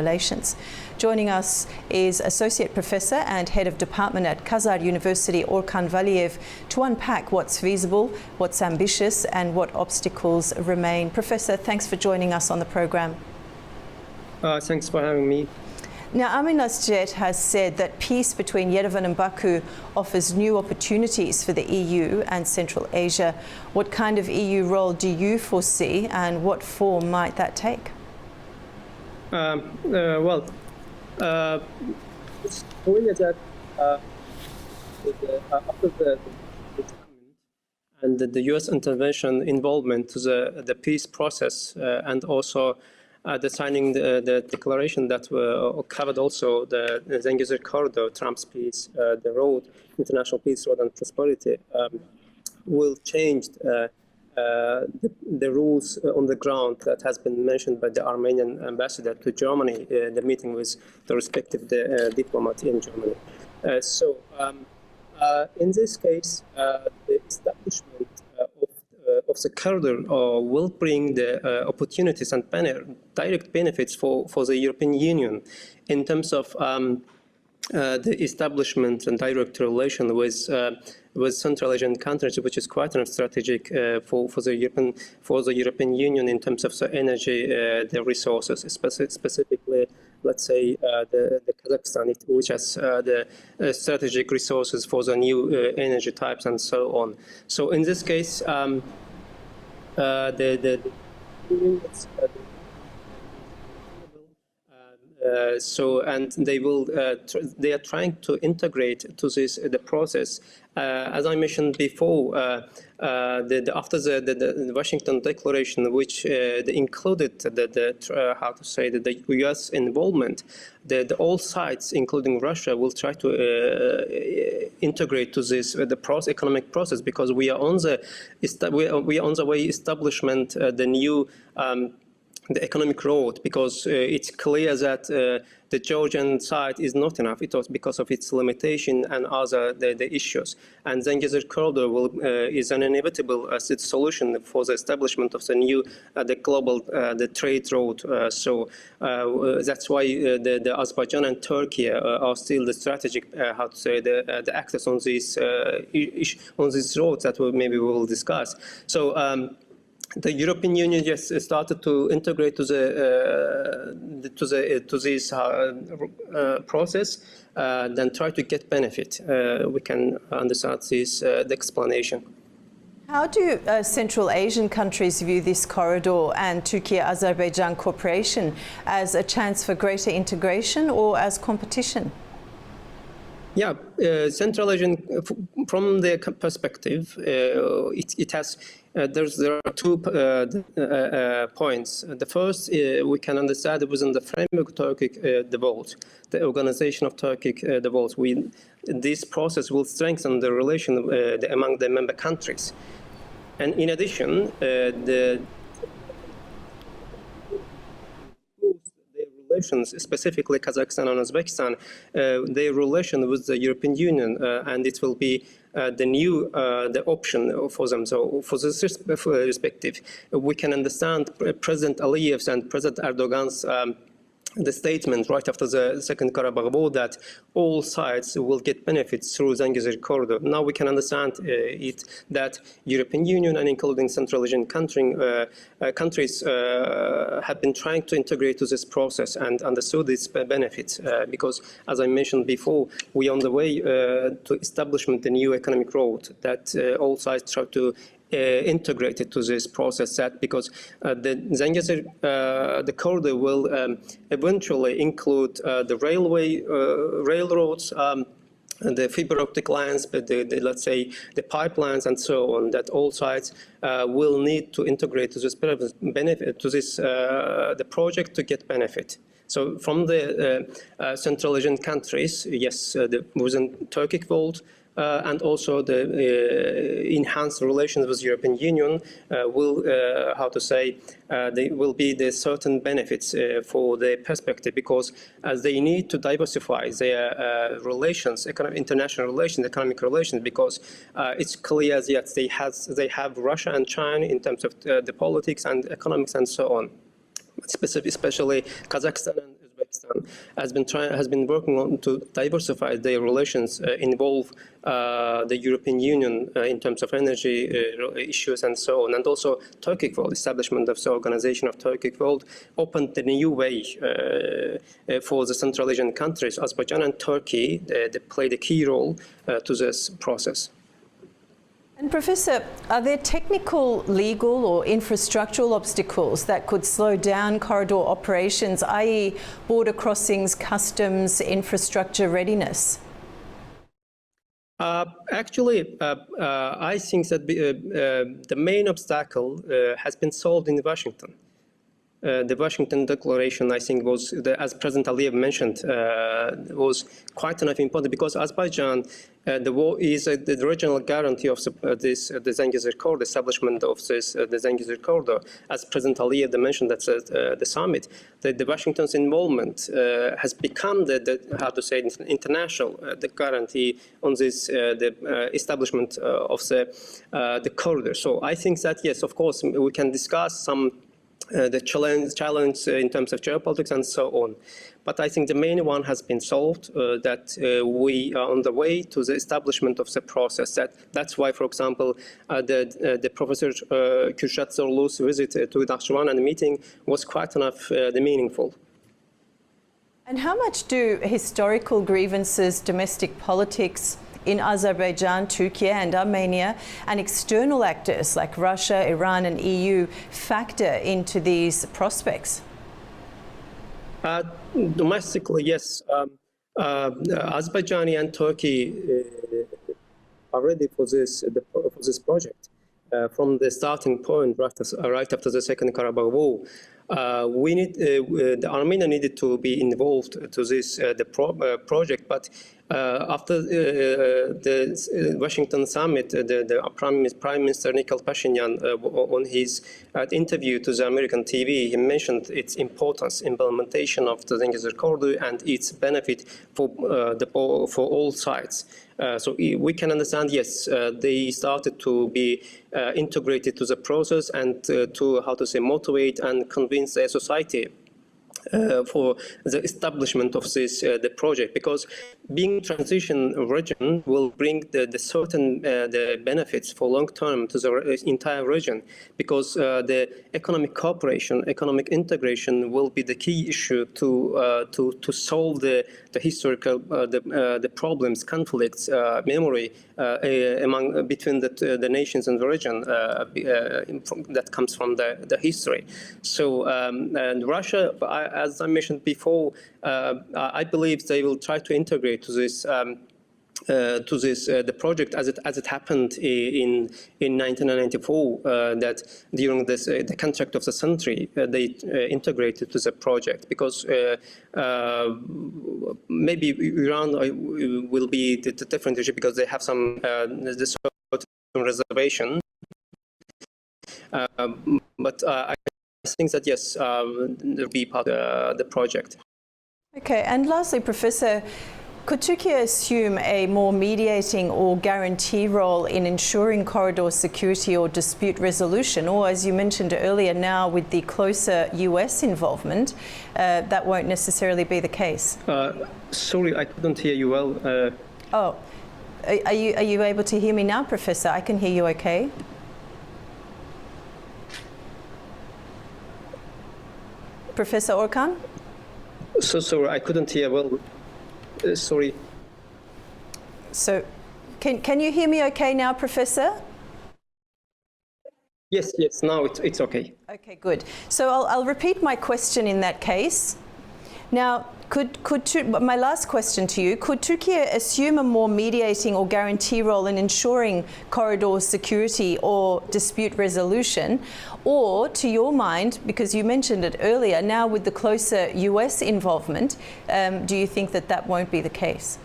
Relations. Joining us is Associate Professor and Head of Department at Khazar University, Orkan Valiev, to unpack what's feasible, what's ambitious and what obstacles remain. Professor, thanks for joining us on the program. Thanks for having me. Now, Amin Nasjet has said that peace between Yerevan and Baku offers new opportunities for the EU and Central Asia. What kind of EU role do you foresee and what form might that take? It's clear that after the and the U.S. intervention involvement to the peace process and also the signing the declaration that covered also the Zengezur corridor, Trump's peace, the road, international peace road and prosperity, will change the rules on the ground that has been mentioned by the Armenian ambassador to Germany, the meeting with the respective diplomat in Germany. In this case, the establishment of the corridor will bring the opportunities and direct benefits for the European Union in terms of the establishment and direct relation with Central Asian countries, which is quite strategic for the European Union in terms of the energy, the resources, specifically, let's say, the Kazakhstan, which has the strategic resources for the new energy types and so on. So in this case, and they are trying to integrate to this the process. As I mentioned before, after the Washington Declaration, which included the U.S. involvement, all sides, including Russia, will try to integrate to this economic process, because we are on the way establishment the new. The economic road, because it's clear that the Georgian side is not enough. It was because of its limitation and other the issues. And Zengezur corridor is an inevitable solution for the establishment of the new the global the trade road. So that's why the Azerbaijan and Turkey are still the strategic the access on these roads that maybe we will discuss. So. The European Union just started to integrate to this process, then try to get benefit. We can understand this the explanation. How do Central Asian countries view this corridor and Turkey-Azerbaijan cooperation, as a chance for greater integration or as competition? Yeah, Central Asian, from their perspective, it has. There are 2 points. The first, we can understand within the framework of Turkic devolved, the organization of Turkic devolved. This process will strengthen the relation among the member countries. And in addition, relations, specifically Kazakhstan and Uzbekistan, their relation with the European Union, and it will be the new the option for them. So for this perspective, we can understand President Aliyev's and President Erdogan's the statement right after the Second Karabakh War that all sides will get benefits through Zengezur corridor. Now we can understand that European Union and including Central Asian countries have been trying to integrate to this process and understood its benefits because, as I mentioned before, we are on the way to establishment the new economic road that all sides try to integrated to this process, that because the Zengezur, the corridor will eventually include the railroads, the fiber optic lines, but let's say the pipelines and so on, that all sides will need to integrate to this benefit, to this the project to get benefit. So from the Central Asian countries, yes, within Turkic vault, and also the enhanced relations with European Union will, there will be the certain benefits for the perspective, because as they need to diversify their relations, international relations, economic relations, because it's clear that they have Russia and China in terms of the politics and economics and so on, especially Kazakhstan and Uzbekistan. Uzbekistan has been working on to diversify their relations, involve the European Union in terms of energy issues and so on, and also Turkic World, establishment of the organization of Turkic World opened the new way for the Central Asian countries. Azerbaijan and Turkey they played a key role to this process. And Professor, are there technical, legal or infrastructural obstacles that could slow down corridor operations, i.e. border crossings, customs, infrastructure readiness? Actually, I think that the main obstacle has been solved in Washington. The Washington Declaration, I think, was, as President Aliyev mentioned, was quite enough important because Azerbaijan, the war is the regional guarantee of the Zengezur corridor, establishment of this the Zengezur corridor. As President Aliyev mentioned at the summit, the Washington's involvement has become international the guarantee on this the establishment of the corridor. So I think that yes, of course, we can discuss some. The challenge in terms of geopolitics and so on. But I think the main one has been solved, that we are on the way to the establishment of the process. That's why, for example, the Professor Kürşat Zorlu's visit to Nakhchivan and the meeting was quite enough meaningful. And how much do historical grievances, domestic politics, in Azerbaijan, Türkiye and Armenia, and external actors like Russia, Iran and EU factor into these prospects? Domestically, yes. Azerbaijan and Turkey are ready for this project. From the starting point, right after the Second Karabakh War, the Armenia needed to be involved to this project, but after the Washington summit, the Prime Minister Nikol Pashinyan, on his interview to the American TV, he mentioned its importance, implementation of the Zengezur corridor and its benefit for all sides. So we can understand, yes, they started to be integrated to the process and to, motivate and convince the society for the establishment of this the project, because being transition region will bring the certain the benefits for long term to the entire region, because the economic cooperation, economic integration will be the key issue to solve the historical the problems, conflicts, memory between the nations in the region that comes from the history. So and Russia, as I mentioned before, I believe they will try to integrate to this the project as it happened in 1994, that during the contract of the century they integrated to the project, because maybe Iran will be the different issue because they have some reservation, but I think that yes, they'll be part of the project. Okay, and lastly, Professor, could Turkey assume a more mediating or guarantee role in ensuring corridor security or dispute resolution? Or, as you mentioned earlier, now with the closer US involvement, that won't necessarily be the case? Sorry, I couldn't hear you well. Oh, are you able to hear me now, Professor? I can hear you okay. Professor Orkan? So sorry, I couldn't hear well. Sorry. So, can you hear me okay now, Professor? Yes, now it's okay. Okay, good. So I'll repeat my question in that case. Now, my last question to you, could Turkey assume a more mediating or guarantee role in ensuring corridor security or dispute resolution? Or, to your mind, because you mentioned it earlier, now with the closer US involvement, do you think that won't be the case?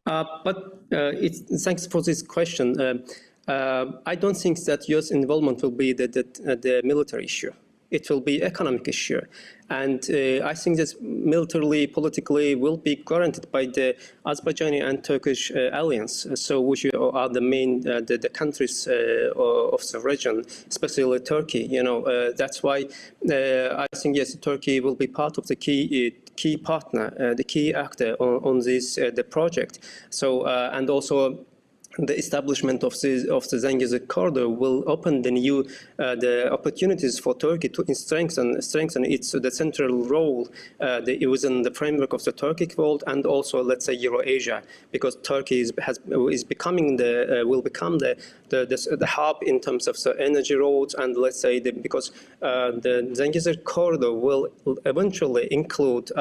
Thanks for this question. I don't think that US involvement will be the military issue. It will be economic issue. And I think that militarily, politically will be guaranteed by the Azerbaijani and Turkish alliance, so which are the main the countries of the region, especially Turkey. That's why I think yes, Turkey will be part of the key key partner, the key actor on this the project. So and also, the establishment of the Zengezur corridor will open the opportunities for Turkey to strengthen its the central role within the framework of the Turkic world, and also, let's say, Eurasia, because Turkey will become the hub in terms of the energy roads, and let's say because the Zengezur corridor will eventually include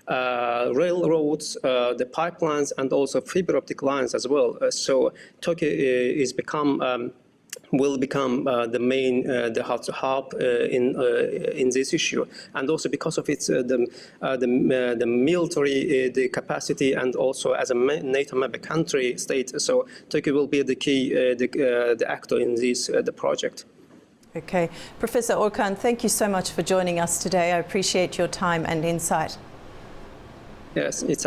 railroads, the pipelines, and also fiber optic lines as well. So Turkey will become the main hub in this issue, and also because of its the military the capacity, and also as a NATO member country state. So Turkey will be the key the actor in this the project. Okay, Professor Orkan, thank you so much for joining us today. I appreciate your time and insight. Yes, it's